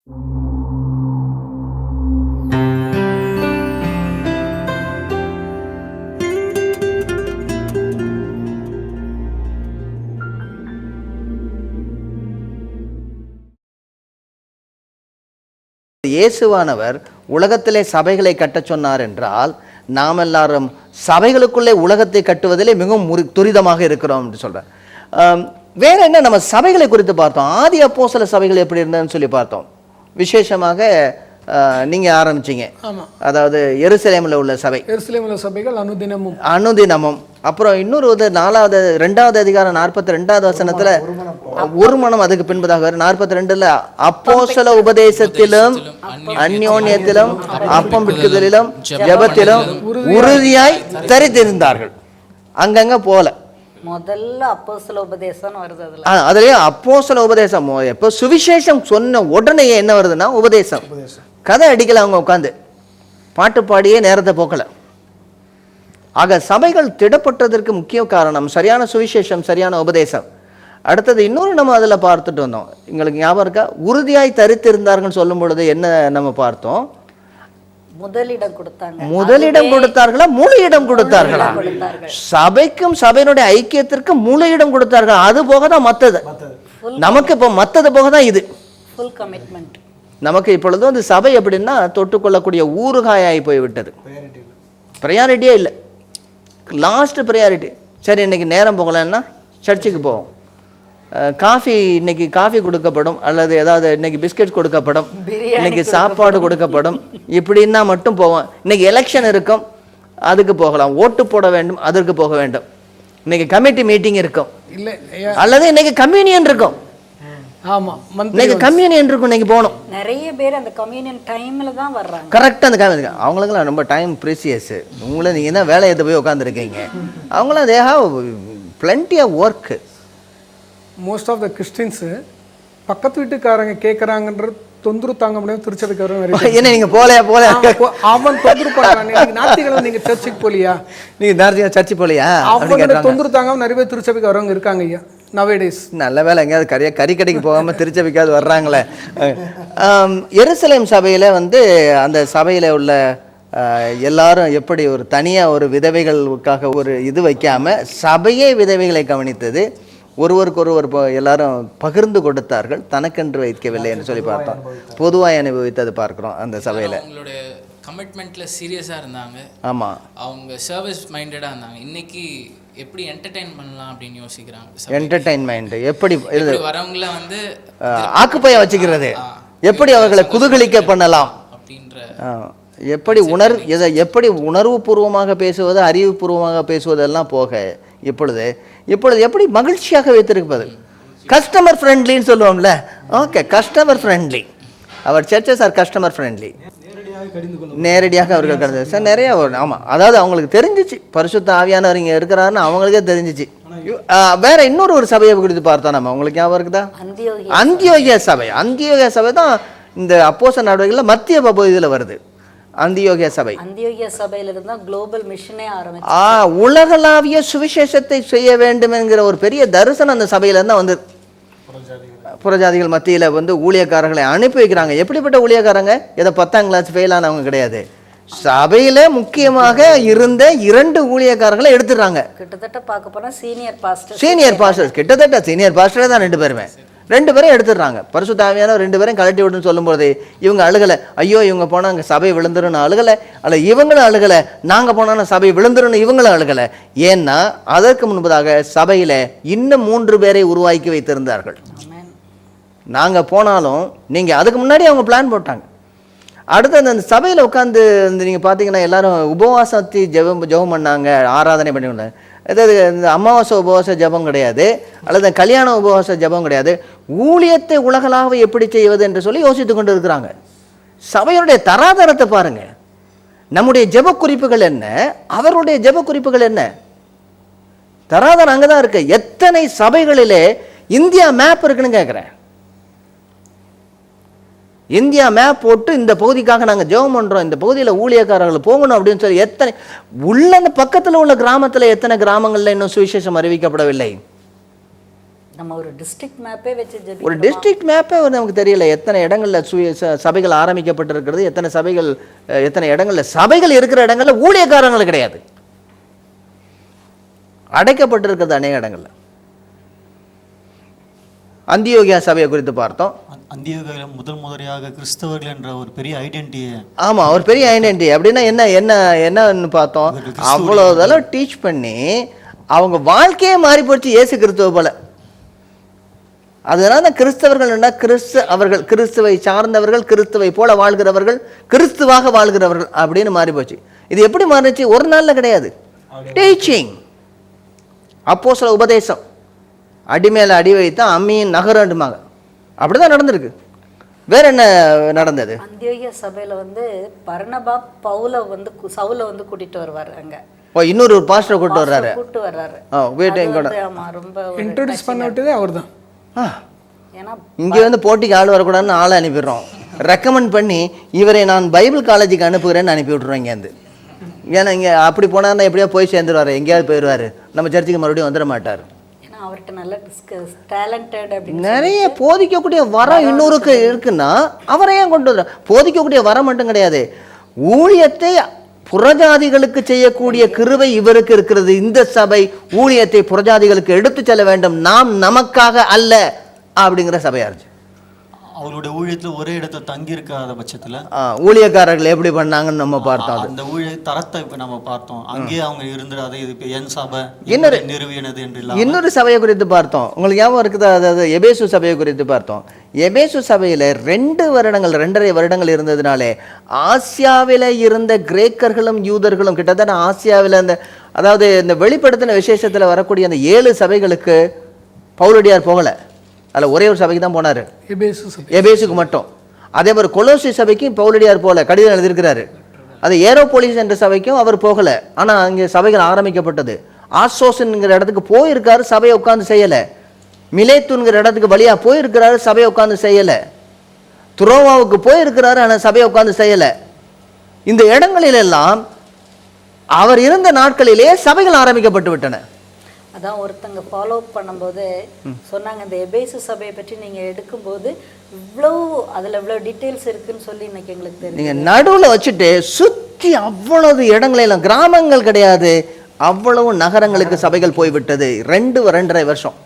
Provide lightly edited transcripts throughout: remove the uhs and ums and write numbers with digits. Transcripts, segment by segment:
இயேசுவானவர் உலகத்திலே சபைகளை கட்டச் சொன்னார் என்றால் நாம் எல்லாரும் சபைகளுக்குள்ளே உலகத்தை கட்டுவதிலே மிகவும் துரிதமாக இருக்கிறோம் என்று சொல்கிறேன். வேற என்ன, நம்ம சபைகளை குறித்து பார்த்தோம். ஆதி அப்போஸ்தல சபைகள் எப்படி இருந்ததுன்னு சொல்லி பார்த்தோம். விசேஷமாக நீங்கள் ஆரம்பிச்சிங்க, அதாவது எருசலேமில் உள்ள சபை, எருசலேமில் சபைகள் அனுதினமும். அப்புறம் இன்னொரு 2வது அதிகாரம் 42வது வசனத்தில் ஒரு மனம், அதுக்கு பின்பதாக 42ல் அப்போஸ்தல உபதேசத்திலும் அந்யோன்யத்திலும் அப்பம் பிட்குதலிலும் ஜெபத்திலும் உறுதியாய் தரித்திருந்தார்கள். அங்கங்க போல முதல்ல அப்போஸ்தல உபதேசம் வருது. அதுலயே அப்போஸ்தல உபதேசம் எப்போ சுவிசேஷம் சொன்ன உடனே என்ன வருதுன்னா உபதேசம். கதை அடிக்கல, அவங்க உட்காந்து பாட்டு பாடியே நேரத்தை போக்கல. ஆக சபைகள் திடப்பட்டதற்கு முக்கிய காரணம் சரியான சுவிசேஷம், சரியான உபதேசம். அடுத்தது இன்னொரு நம்ம அதில் பார்த்துட்டு வந்தோம், எங்களுக்கு ஞாபகம் இருக்கா? உறுதியாய் தரித்திருந்தார்கள் சொல்லும் பொழுது என்ன நம்ம பார்த்தோம்? முதலிடம் கொடுத்தார்களா, முழு இடம் கொடுத்தார்களா? சபைக்கும் சபையினுடைய ஐக்கியத்திற்கும் முழு இடம் கொடுத்தார்கள். அது போக தான் மற்றது. நமக்கு இப்போ மற்றது போக தான் இது ஃபுல் கமிட்மெண்ட். நமக்கு இப்பொழுது வந்து சபை எப்படின்னா தொட்டுக்கொள்ளக்கூடிய ஊறுகாயாகி போய்விட்டது. ப்ரையாரிட்டியே இல்லை, லாஸ்ட் ப்ரையாரிட்டி. சரி, இன்னைக்கு நேரம் போகலன்னா சர்ச்சுக்கு போவோம், காஃபி இன்னைக்கு காஃபி கொடுக்கப்படும், அல்லது ஏதாவது இன்னைக்கு பிஸ்கெட் கொடுக்கப்படும், இன்னைக்கு சாப்பாடு கொடுக்கப்படும், இப்படின்னா மட்டும் போவோம். இன்னைக்கு எலெக்ஷன் இருக்கும், அதுக்கு போகலாம். ஓட்டு போட வேண்டும், அதற்கு போக வேண்டும். இன்னைக்கு கமிட்டி மீட்டிங் இருக்கும், அல்லது இன்னைக்கு கம்யூனியன் இருக்கும். ஆமா, இன்னைக்கு கம்யூனியன் இருக்கும், இன்னைக்கு போகணும். நிறைய பேர் அந்த கம்யூனியன் டைம்ல தான் வர்றாங்க. கரெக்டாக அந்த கம்யூனியன், அவங்களுக்குலாம் ரொம்ப டைம் ப்ரீசியஸ். உங்களை நீங்கள் தான் வேலை எடுத்து போய் உட்காந்துருக்கீங்க. அவங்களாம் they have plenty of work. Most of the Christians பக்கத்து வீட்டுக்காரங்க கேட்குறாங்கன்ற தொந்தரவு தாங்க முடியாது. திருச்சபைக்கு வர என்ன நீங்கள் போல அவன் தொந்தரவு பண்ணுறாங்க. ஞாயிற்றுக்கிழமை நீங்கள் சர்ச்சுக்கு போலியா, நீங்கள் நேரத்தையாக சர்ச்சு போலியா, அவனோட தொந்தரவு தாங்க நிறைய பேர் திருச்சபைக்கு வரவங்க இருக்காங்க ஐயா நவேடேஸ். நல்ல வேலை, எங்கேயாவது கறி கடைக்கு போகாமல் திருச்சபைக்காவது வர்றாங்களே. எருசலேம் சபையில் வந்து அந்த சபையில் உள்ள எல்லாரும் எப்படி ஒரு தனியாக ஒரு விதவைகளுக்காக ஒரு இது வைக்காமல் சபையே விதவைகளை கவனித்தது. ஒருவருக்கொருவர் எல்லாரும் பகிர்ந்து கொடுத்தார்கள், தனக்கென்று வைக்கவில்லை என்று சொல்லி பார்த்தோம். பொதுவாக அனுபவித்தது பார்க்குறோம் அந்த சபையில். அவங்களுடைய கமிட்மெண்ட்ல சீரியஸாக இருந்தாங்க. ஆமாம், அவங்க சர்வீஸ் மைண்டடாக இருந்தாங்க. இன்னைக்கு எப்படி என்டர்டெயின் பண்ணலாம் அப்படின்னு யோசிக்கிறாங்க. என்டர்டெயின்மெண்ட் எப்படி வரவங்கள வந்து ஆக்குப்பையா வச்சுக்கிறது, எப்படி அவர்களை குதூகலிக்க பண்ணலாம் அப்படின்ற, எப்படி உணர்வு பூர்வமாக பேசுவது, அறிவுபூர்வமாக பேசுவதெல்லாம் போக இப்பொழுது எப்படி மகிழ்ச்சியாக வைத்திருப்பது. கஸ்டமர் ஃப்ரெண்ட்லின்னு சொல்லுவோம்ல. Okay, customer friendly. Our churches are customer friendly. நேரடியாக அவர்கள் கடந்து சார் நிறைய. ஆமாம், அதாவது அவங்களுக்கு தெரிஞ்சிச்சு பரிசுத்த ஆவியானவர் இங்கே இருக்கிறாருன்னு அவங்களுக்கே தெரிஞ்சிச்சு. வேற இன்னொரு சபையை குறித்து பார்த்தா நம்ம, உங்களுக்கு ஞாபகம் இருக்குதா? அந்தியோகியா சபை. அந்தியோகியா சபை தான் இந்த அப்போஸ்தலர் நடவடிக்கையில் மத்திய பகுதியில் வருது. அந்தியோகியா சபை, அந்தியோகியா சபையில இருந்தா குளோபல் மிஷனே ஆரம்பிச்சு உலகளாவிய சுவிசேஷத்தை செய்ய வேண்டும் என்கிற ஒரு பெரிய தரிசனம் அந்த சபையில இருந்தா வந்து புறஜாதிகள் மத்தியில வந்து ஊழியக்காரர்களை அனுப்பி வைக்கிறாங்க. எப்படிப்பட்ட ஊழியக்காரங்க? ஏதோ 10ஆம் கிளாஸ் ஃபெயில் ஆனவங்க கிடையாது. சபையில முக்கியமாக இருந்த 2 ஊழியக்காரர்களை எடுத்துடுறாங்க. கிட்டத்தட்ட பார்க்க போனா சீனியர் பாஸ்டர் கிட்டத்தட்ட சீனியர் பாஸ்டரே தான் 2 பேருமே. 2 பேரும் எடுத்துடுறாங்க. பரிசுத்த ஆவியானவர் 2 பேரும் கலட்டி விட்டுன்னு சொல்லும்போது இவங்க அழுகலை. ஐயோ இவங்க போனால் அங்கே சபை விழுந்துருன்னு அழுகலை, அல்ல இவங்களும் அழுகலை. நாங்கள் போனால் சபை விழுந்துருன்னு இவங்களும் அழுகலை. ஏன்னா அதற்கு முன்பதாக சபையில் இன்னும் 3 பேரை உருவாக்கி வைத்திருந்தார்கள். நாங்கள் போனாலும் நீங்கள் அதுக்கு முன்னாடி அவங்க பிளான் போட்டாங்க. அடுத்து அந்த சபையில் உட்காந்து நீங்கள் பார்த்தீங்கன்னா எல்லாரும் உபவாசத்தி ஜெபம் பண்ணாங்க, ஆராதனை பண்ணி. அதாவது இந்த அமாவாசை உபவாச ஜபம் கிடையாது, அல்லது கல்யாண உபவாச ஜபம் கிடையாது. ஊழியத்தை உலகளாக எப்படி செய்வது என்று சொல்லி யோசித்து கொண்டு இருக்கிறாங்க. சபையுடைய தராதரத்தை பாருங்க. நம்முடைய ஜெப குறிப்புகள் என்ன, அவருடைய ஜெப குறிப்புகள் என்ன, தராதரம் அங்கதான் இருக்கு. எத்தனை சபைகளிலே இந்தியா மேப் இருக்குன்னு கேட்கிறேன். இந்தியா மேப் போட்டு இந்த பகுதிக்காக நாங்கள் ஜெபம் பண்ணுறோம், இந்த பகுதியில் ஊழியக்காரர்கள் போகணும் அப்படின்னு சொல்லி எத்தனை உள்ள அந்த பக்கத்தில் உள்ள கிராமத்தில் எத்தனை கிராமங்களில் இன்னும் சுவிசேஷம் அறிவிக்கப்படவில்லை. நம்ம ஒரு டிஸ்ட்ரிக்ட் மேப்பே வச்சு ஒரு ஜெபிக்கிறோமா? டிஸ்ட்ரிக்ட் மேப்பே நமக்கு தெரியல. எத்தனை இடங்களில் சபைகள் ஆரம்பிக்கப்பட்டிருக்கிறது, எத்தனை இடங்களில் சபைகள் இருக்கிற இடங்களில் ஊழியக்காரங்கள் கிடையாது, அடைக்கப்பட்டிருக்கிறது அநேக இடங்களில். அந்தியோகியா சபையை குறித்து பார்த்தோம். அந்தியோகியாவில் முதல் கிறிஸ்தவர்கள் என்ற ஒரு பெரிய ஐடென்டிட்டியை, ஆமாம், ஒரு பெரிய ஐடென்டிட்டி. அப்படின்னா என்னன்னு பார்த்தோம். அவ்வளோதெல்லாம் டீச் பண்ணி அவங்க வாழ்க்கையே மாறி போச்சு இயேசு கிறிஸ்துவ போல. அதனால கிறிஸ்தவர்கள்னா அவர்கள் கிறிஸ்துவை சார்ந்தவர்கள், கிறிஸ்துவை போல வாழ்கிறவர்கள், கிறிஸ்துவாக வாழ்கிறவர்கள் அப்படின்னு மாறி போச்சு. இது எப்படி மாறிச்சு? ஒரு நாளில் கிடையாது. டீச்சிங், அப்போஸ்தல உபதேசம், அடி மேல அடி வைத்தா அம்மியின் நகரண்டுமாங்க. அப்படிதான் நடந்திருக்கு. வேற என்ன நடந்தது? அந்தியோகியா சபையில வந்து பர்னபா சவுலை வந்து கூட்டிட்டு வருவார். அங்க இன்னொரு பாஸ்டர் கூட்டு வர்றாரு. ஆமா, ரொம்ப இன்ட்ரோடியூஸ் பண்ண விட்டதே அவர் தான். ஏன்னா இங்க வந்து போட்டிக்கு ஆள் வரக்கூடாதுன்னு ஆளை அனுப்பிடுறோம். ரெக்கமெண்ட் பண்ணி இவரை நான் பைபிள் காலேஜுக்கு அனுப்புகிறேன்னு அனுப்பி விட்ருவோம் இங்கேருந்து. ஏன்னா இங்கே அப்படி போனார்னா எப்படியோ போய் சேர்ந்துருவார், எங்கேயாவது போயிடுவார், நம்ம சர்ச்சுக்கு மறுபடியும் வந்துட மாட்டார். ஏன்னா அவர்கிட்ட நல்ல டேலண்டட் அப்படின்னு நிறைய போதிக்கக்கூடிய வரம் இன்னொருக்கு இருக்குன்னா அவரை ஏன் கொண்டு வர? போதிக்கக்கூடிய வரம் மட்டும் கிடையாது, ஊழியத்தை புறஜாதிகளுக்கு செய்யக்கூடிய கிருபை இவருக்கு இருக்கிறது. இந்த சபை ஊழியத்தை புறஜாதிகளுக்கு எடுத்து செல்ல வேண்டும், நாம் நமக்காக அல்ல அப்படிங்கிற சபையா இருந்துச்சு. அவங்களுடைய ஊழியத்தில் ஒரே இடத்துல தங்கி இருக்காத பட்சத்தில் ஊழியக்காரர்கள் எப்படி பண்ணாங்கன்னு நம்ம பார்த்தோம். அந்த ஊழிய தரத்தை இப்போ நம்ம பார்த்தோம். அங்கேயே அவங்க இருந்துடாத இது இப்போ என் சபை நிறுவினது என்று இல்லை. இன்னொரு சபையை குறித்து பார்த்தோம். உங்களுக்கு ஞாபகம் இருக்குதா? அதாவது எபேசு சபையை குறித்து பார்த்தோம். எபேசு சபையில் 2.5 வருடங்கள் இருந்ததுனாலே ஆசியாவில் இருந்த கிரேக்கர்களும் யூதர்களும் கிட்டத்தட்ட ஆசியாவில் அதாவது இந்த வெளிப்படுத்தின விசேஷத்தில் வரக்கூடிய அந்த 7 சபைகளுக்கு பவுலடியார் போகலை. அதில் ஒரே ஒரு சபைக்கு தான் போனார், எபேசுக்கு மட்டும். அதே மாதிரி கொலோசி சபைக்கும் பவுலடியார் போகல, கடிதம் எழுதியிருக்கிறாரு. அது ஏரோபோலிஸ் என்ற சபைக்கும் அவர் போகலை. ஆனால் அங்கே சபைகள் ஆரம்பிக்கப்பட்டது. ஆசோஸ்ங்கிற இடத்துக்கு போயிருக்காரு, சபையை உட்காந்து செய்யலை. மிலேத்துங்கிற இடத்துக்கு வழியாக போயிருக்கிறாரு, சபையை உட்காந்து செய்யலை. துரோவாவுக்கு போயிருக்கிறாரு, ஆனால் சபையை உட்காந்து செய்யலை. இந்த இடங்களிலெல்லாம் அவர் இருந்த நாட்களிலேயே சபைகள் ஆரம்பிக்கப்பட்டு விட்டன. அதான் ஒருத்தங்க ஃபாலோ பண்ணும்போது சொன்னாங்க, இந்த எபேசு சபையை பற்றி நீங்கள் எடுக்கும்போது அதில் இவ்வளோ டீட்டெயில்ஸ் இருக்குன்னு சொல்லி இன்னைக்கு எங்களுக்கு தெரியும். நீங்கள் நடுவில் வச்சுட்டு சுற்றி அவ்வளவு இடங்களெல்லாம் கிராமங்கள் கிடையாது, அவ்வளவு நகரங்களுக்கு சபைகள் போய்விட்டது. 2.5 வருஷம்.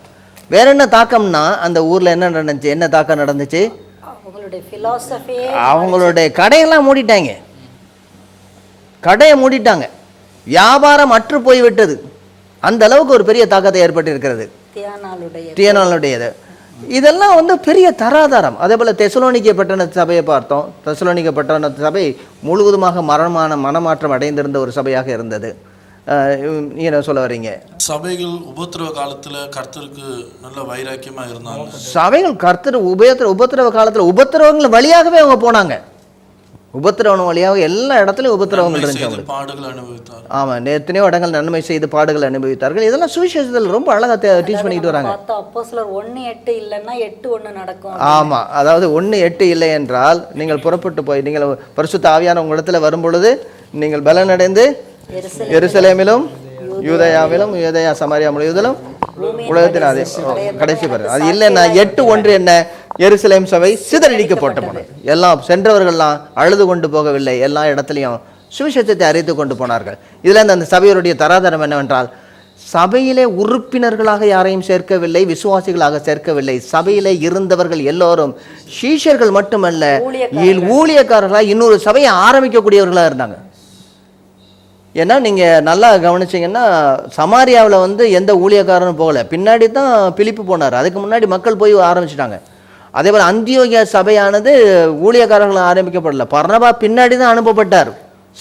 வேற என்ன தாக்கம்னா அந்த ஊரில் என்ன நடந்துச்சு? என்ன தாக்கம் நடந்துச்சு? அவங்களுடைய ஃபிலாசபியே, அவங்களுடைய கடையெல்லாம் மூடிட்டாங்க, கடையை மூடிட்டாங்க, வியாபாரம் அற்று போய்விட்டது. அந்த அளவுக்கு ஒரு பெரிய தாக்கத்தை ஏற்பட்டிருக்கிறது தியானாளுடையது. இதெல்லாம் வந்து பெரிய தராதாரம். அதே போல் தெசலோனிக்கே பட்டண சபையை பார்த்தோம். தெசலோனிக்கே பட்டண சபை முழுவதுமாக மனமாற்றம் அடைந்திருந்த ஒரு சபையாக இருந்தது. என்ன சொல்ல வர்றீங்க? சபைகள் உபத்திரவ காலத்தில் கர்த்தருக்கு நல்ல வைராக்கியமாக இருந்தாங்க. சபைகள் கர்த்தர் உபத்திரவ காலத்தில் உபத்திரவங்கள் வழியாகவே அவங்க போனாங்க. உபத்திரவம் வழியாக எல்லா இடத்துலையும் உபத்திரவங்கள் இருந்துச்சு. பாடுகள் அனுபவித்தார். ஆமாம், எத்தனையோ இடங்கள் நன்மை செய்து பாடுகள் அனுபவித்தார்கள். இதெல்லாம் சுவிசேஷத்தில் ரொம்ப அழகாக டீச் பண்ணிட்டு வராங்க. அப்போஸ்தலர் 1:8 இல்லைன்னா 8:1 நடக்கும். ஆமாம், அதாவது 1:8 இல்லை என்றால் நீங்கள் புறப்பட்டு போய் நீங்கள் பரிசுத்த ஆவியான உங்களிடத்தில் வரும் பொழுது நீங்கள் பலனடைந்து எருசலேமிலும் யூதேயாவிலும் யூதேயா சமாரியா முழுவதிலும் உலகத்தின் அதே கடைசி பாரு. அது இல்லைன்னா 8:1 என்ன? எருசலேம் சபை சிதறடிக்கப்பட்ட போனது. எல்லாம் சென்றவர்கள்லாம் அழுது கொண்டு போகவில்லை, எல்லா இடத்துலையும் சுவிசேஷத்தை அறிவித்து கொண்டு போனார்கள். இதில் அந்த சபையோருடைய தராதரம் என்னவென்றால், சபையிலே உறுப்பினர்களாக யாரையும் சேர்க்கவில்லை, விசுவாசிகளாக சேர்க்கவில்லை. சபையிலே இருந்தவர்கள் எல்லோரும் சீஷர்கள் மட்டுமல்ல, ஊழியக்காரர்களாக இன்னொரு சபையை ஆரம்பிக்கக்கூடியவர்களாக இருந்தாங்க. ஏன்னா நீங்கள் நல்லா கவனிச்சிங்கன்னா சமாரியாவில் வந்து எந்த ஊழியக்காரனும் போகலை, பின்னாடி தான் பிலிப்பு போனார். அதுக்கு முன்னாடி மக்கள் போய் ஆரம்பிச்சிட்டாங்க. அதே போல் அந்தியோகியா சபையானது ஊழியக்காரர்கள் ஆரம்பிக்கப்படலை, பர்னபா பின்னாடி தான் அனுப்பப்பட்டார்.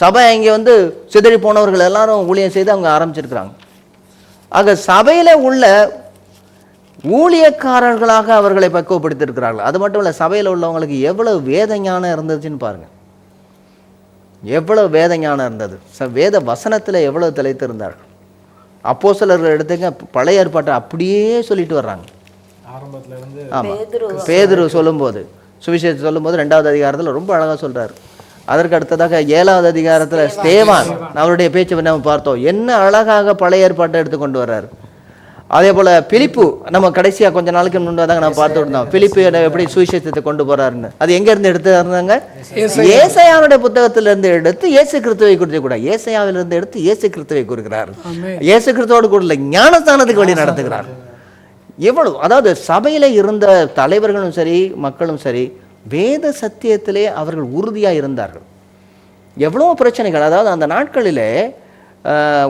சபை இங்கே வந்து சிதறி போனவர்கள் எல்லாரும் ஊழியம் செய்து அவங்க ஆரம்பிச்சிருக்கிறாங்க. ஆக சபையில் உள்ள ஊழியக்காரர்களாக அவர்களை பக்குவப்படுத்தியிருக்கிறார்கள். அது மட்டும் இல்லை, சபையில் உள்ளவங்களுக்கு எவ்வளவு வேத ஞானம் இருந்துச்சுன்னு பாருங்கள். எவ்வளவு வேத ஞானம் இருந்தது, வேத வசனத்தில் எவ்வளவு திளைத்து இருந்தார்கள். அப்போஸ்தலர்கள் எடுத்துங்க, பழைய ஏற்பாட்டை அப்படியே சொல்லிட்டு வர்றாங்க. ஆமாம், பேதுரு சொல்லும்போது, சுவிசேஷம் சொல்லும்போது 2வது அதிகாரத்தில் ரொம்ப அழகாக சொல்கிறார். அதற்கு அடுத்ததாக 7வது அதிகாரத்தில் ஸ்தேவான் அவருடைய பேச்சு நம்ம பார்த்தோம். என்ன அழகாக பழைய ஏற்பாட்டை எடுத்து கொண்டு வர்றாரு. அதே போல் பிலிப்பு நம்ம கடைசியாக கொஞ்ச நாளுக்கு முன்னாடி தாங்க நம்ம பார்த்துட்டு இருந்தோம். பிலிப்பு எப்படி சுவிசேஷத்தை கொண்டு போறாருன்னு. அது எங்கேருந்து எடுத்துருந்தாங்க? ஏசாயாவுடைய புத்தகத்திலிருந்து எடுத்து இயேசு கிறிஸ்துவை குறித்து கூட, ஏசாயாவிலிருந்து எடுத்து இயேசு கிறிஸ்துவை கூறுகிறார். இயேசு கிறிஸ்துவோடு கூட இல்லை, ஞானஸ்தானத்துக்கு வழி நடத்துகிறார். எவ்வளவு, அதாவது சபையில இருந்த தலைவர்களும் சரி மக்களும் சரி வேத சத்தியத்திலே அவர்கள் உறுதியாக இருந்தார்கள். எவ்வளோ பிரச்சனைகள், அதாவது அந்த நாட்களிலே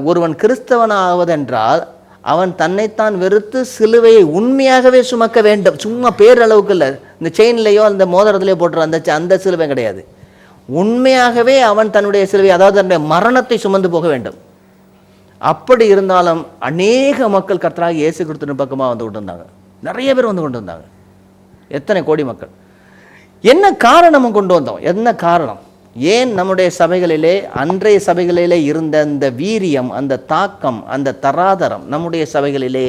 ஒருவன் கிறிஸ்தவன் ஆவதென்றால் அவன் தன்னைத்தான் வெறுத்து சிலுவையை உண்மையாகவே சுமக்க வேண்டும். சும்மா பேரளவுக்கு இல்லை, இந்த செயின்லையோ அந்த மோதிரத்திலேயோ போட்டுற அந்த சிலுவை கிடையாது. உண்மையாகவே அவன் தன்னுடைய சிலுவை, அதாவது தன்னுடைய மரணத்தை சுமந்து போக வேண்டும். அப்படி இருந்தாலும் அநேக மக்கள் கர்த்தராகிய இயேசு கிறிஸ்துவின் பக்கமாக வந்து கொண்டு வந்தாங்க. நிறைய பேர் வந்து கொண்டு வந்தாங்க. எத்தனை கோடி மக்கள். என்ன காரணம் கொண்டு வந்தோம்? என்ன காரணம்? ஏன் நம்முடைய சபைகளிலே, அன்றைய சபைகளிலே இருந்த அந்த வீரியம், அந்த தாக்கம், அந்த தராதரம் நம்முடைய சபைகளிலே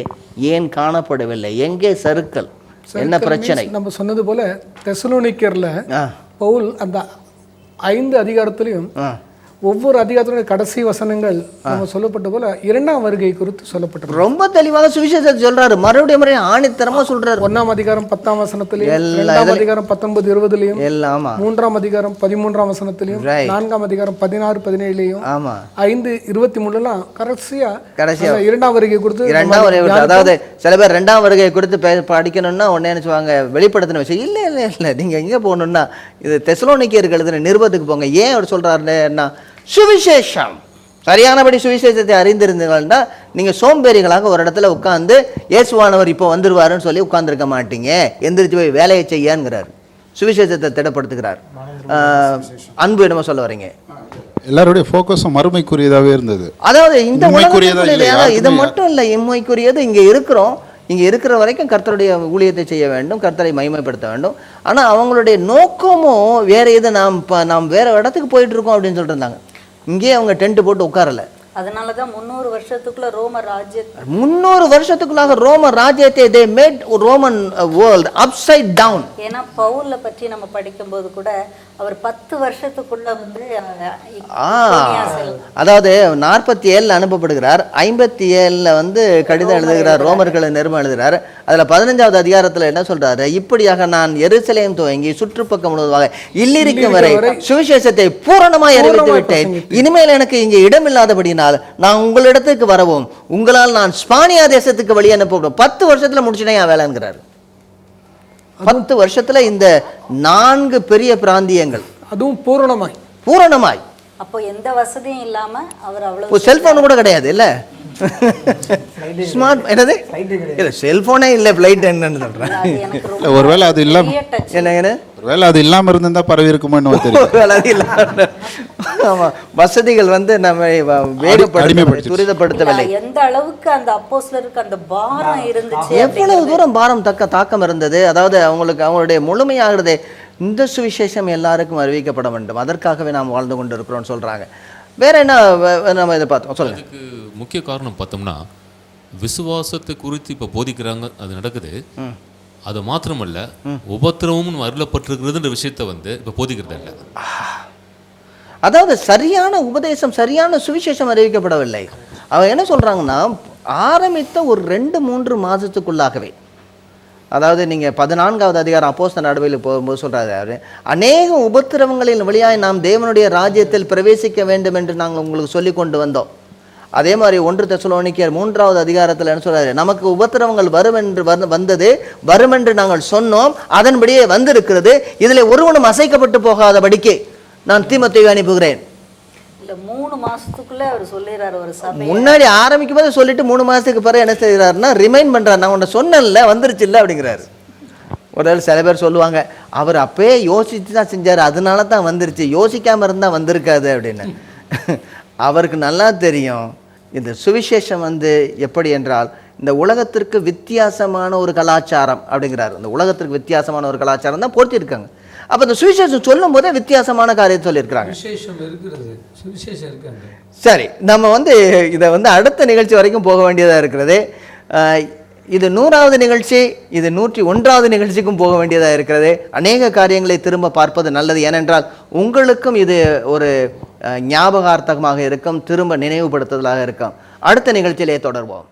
ஏன் காணப்படவில்லை? எங்கே சறுக்கல்? என்ன பிரச்சனை? நம்ம சொன்னது போல தெசலோனிக்கர்ல பவுல் அந்த 5 அதிகாரத்திலையும் ஒவ்வொரு அதிகாரத்தினுடைய கடைசி வசனங்கள் நம்ம சொல்லப்பட்ட போல 2ஆம் வருகை குறித்து சொல்லப்பட்டது. ரொம்ப தெளிவாக சுவிசேஷத்தை சொல்றாரு. மறுபடியும் ஆணித்தரமா சொல்றாரு. 1ஆம் அதிகாரம் 10ஆம் வசனத்திலையும், 2ஆம் அதிகாரம் 19 20லயும், 3ஆம் அதிகாரம் 13ஆம் வசனத்திலையும், 4ஆம் அதிகாரம் 16 17லயும், 5 23 கடைசியா 2ஆம் வருகை குறித்து. 2ஆம் வருகை, அதாவது சில பேர் 2ஆம் வருகை குறித்து படிக்கணும்னா உடனே நினைச்சுவாங்க வெளிப்படுத்தின விஷயம். இல்ல நீங்க எங்க போகணும்னா இது தெசலோனிக்கேயருக்கு எழுதின நிருபத்துக்கு போங்க. ஏன் அவர் சொல்றாருன்னா, சுவிசேஷம் சரியானபடி சுவிசேஷத்தை அறிந்திருந்தீங்கன்னா நீங்க சோம்பேறிகளாக ஒரு இடத்துல உட்கார்ந்து இயேசுவானவர் இப்போ வந்துருவாருன்னு சொல்லி உட்கார்ந்துருக்க மாட்டீங்க. எந்திரிச்சு போய் வேலையை செய்யாங்கிறார். சுவிசேஷத்தை திடப்படுத்துகிறார். அன்பு என்னமோ சொல்ல வரீங்க? எல்லாருடைய ஃபோக்கஸும் மறுமைக்குரியதாகவே இருந்தது. அதாவது இந்த இது மட்டும் இல்லை, இம்மைக்குரியது. இங்கே இருக்கிறோம், இங்கே இருக்கிற வரைக்கும் கர்த்தருடைய ஊழியத்தை செய்ய வேண்டும், கர்த்தரை மகிமைப்படுத்த வேண்டும். ஆனால் அவங்களுடைய நோக்கமும் வேற எது, நாம் வேற இடத்துக்கு போயிட்டு இருக்கோம் அப்படின்னு சொல்லிட்டு இருந்தாங்க. இங்கேயே அவங்க டென்ட் போட்டு உட்காரல. அதனாலதான் 300 வருஷத்துக்குள்ள ரோம ராஜ்யத்தை 300 வருஷத்துக்குள்ளாக ரோம ராஜ்யத்தை they made Roman world upside down. ஏன்னா பவுலை பற்றி நம்ம படிக்கும்போது கூட அவர் 10 வருஷத்துக்குள்ள வந்து அதாவது 47 அனுப்பப்படுகிறார், 57 வந்து கடிதம் எழுதுகிறார், ரோமர்களை நிருபம் எழுதுகிறார். அதில் 15வது அதிகாரத்தில் என்ன சொல்றாரு? இப்படியாக நான் எருசலேம் துவங்கி சுற்றுப்பக்கம் முழுவதுமாக இல்லிருக்கும் வரை சுவிசேஷத்தை பூரணமாய் அறிவித்து விட்டேன். இனிமேல் எனக்கு இங்கே இடமில்லாதபடினால் நான் உங்களிடத்துக்கு வரவும் உங்களால் நான் ஸ்பானியா தேசத்துக்கு வழி அனுப்பப்படும். 10 வருஷத்துல முடிச்சுட்டேன் வேலைங்கிறார். 10 வருஷத்துல இந்த 4 பெரிய பிராந்தியங்கள், அதுவும் பூரணமாய். அப்போ எந்த வசதியும் இல்லாம அவர் அவ்வளவு, செல்போன் கூட கிடையாது இல்ல, ஸ்மார்ட் என்னது இல்ல, செல்போனே இல்ல, பிளைட் என்னன்னு சொல்றேன். ஒருவேளை அது இல்லாம என்ன, ஒருவேளை அது இல்லாம இருந்தா பரவி இருக்குமோன்னு தெரியும். ஆமா, வசதிகள் வந்து நம்ம துரிதப்படுத்தவில்லை. எந்த அளவுக்கு அந்த அப்போஸ்தலருக்கு அந்த பாரம் இருந்துச்சு, எவ்வளவு தூரம் பாரம் தாக்கம் இருந்தது. அதாவது அவங்களுடைய முழுமையாகிறதே இந்த சுவிசேஷம் எல்லாருக்கும் அறிவிக்கப்பட வேண்டும், அதற்காகவே நாம் வாழ்ந்து கொண்டு இருக்கிறோம்னு சொல்றாங்க. வேற என்ன நம்ம இதை பார்த்தோம் சொல்லுங்க. அதுக்கு முக்கிய காரணம் பார்த்தோம்னா விசுவாசத்தை குறித்து இப்போ போதிக்கிறாங்க, அது நடக்குது. அது மாத்திரமல்ல, உபத்திரவமும் அருளப்பட்டிருக்கிறதுன்ற விஷயத்தை வந்து இப்போ போதிக்கிறது இல்லை. அதாவது சரியான உபதேசம், சரியான சுவிசேஷம் அறிவிக்கப்படவில்லை. அவங்க என்ன சொல்றாங்கன்னா, ஆரம்பித்த ஒரு 2-3 மாதத்துக்குள்ளாகவே, அதாவது நீங்கள் 14வது அதிகாரம் அப்போஸ்தலர் நடவடிக்கையில் போகும்போது சொல்கிறாரு, அநேக உபத்திரவங்களின் வழியாய் நாம் தேவனுடைய ராஜ்யத்தில் பிரவேசிக்க வேண்டும் என்று நாங்கள் உங்களுக்கு சொல்லி கொண்டு வந்தோம். அதே மாதிரி 1 தெசலோனிக்கேயர் 3வது அதிகாரத்தில் என்ன சொல்றாரு, நமக்கு உபத்திரவங்கள் வரும் என்று நாங்கள் சொன்னோம், அதன்படியே வந்திருக்கிறது. இதில் ஒருவனும் அசைக்கப்பட்டு போகாதபடிக்கு நான் தீமோத்தேயுவை அனுப்புகிறேன். 3 மாசத்துக்குள்ள அவர் சொல்லிடுறாரு. ஒரு சபை முன்னாடி ஆரம்பிக்கும் போது சொல்லிட்டு 3 மாசத்துக்கு பிறகு என்ன செய்யறாருன்னா ரிமைண்ட் பண்றாரு, நான் உன்னை சொன்னேன்ல வந்துருச்சு இல்லை அப்படிங்கிறாரு. ஒரு சில பேர் சொல்லுவாங்க, அவர் அப்பயே யோசிச்சு தான் செஞ்சாரு, அதனால தான் வந்துருச்சு, யோசிக்காம இருந்தா வந்திருக்காது அப்படின்னு. அவருக்கு நல்லா தெரியும் இந்த சுவிசேஷம் வந்து எப்படி என்றால், இந்த உலகத்திற்கு வித்தியாசமான ஒரு கலாச்சாரம் அப்படிங்கிறாரு. இந்த உலகத்திற்கு வித்தியாசமான ஒரு கலாச்சாரம் தான் போர்த்திருக்காங்க. அப்போ இந்த சுவிசேஷம் சொல்லும் போதே வித்தியாசமான காரியத்தை சொல்லியிருக்கிறாங்க. சரி, நம்ம வந்து இதை வந்து அடுத்த நிகழ்ச்சி வரைக்கும் போக வேண்டியதாக இருக்கிறது. இது 100வது நிகழ்ச்சி, இது 101வது நிகழ்ச்சிக்கும் போக வேண்டியதாக இருக்கிறது. அநேக காரியங்களை திரும்ப பார்ப்பது நல்லது. ஏனென்றால் உங்களுக்கும் இது ஒரு ஞாபகார்த்தமாக இருக்கும், திரும்ப நினைவுபடுத்துதலாக இருக்கும். அடுத்த நிகழ்ச்சியிலே தொடர்வோம்.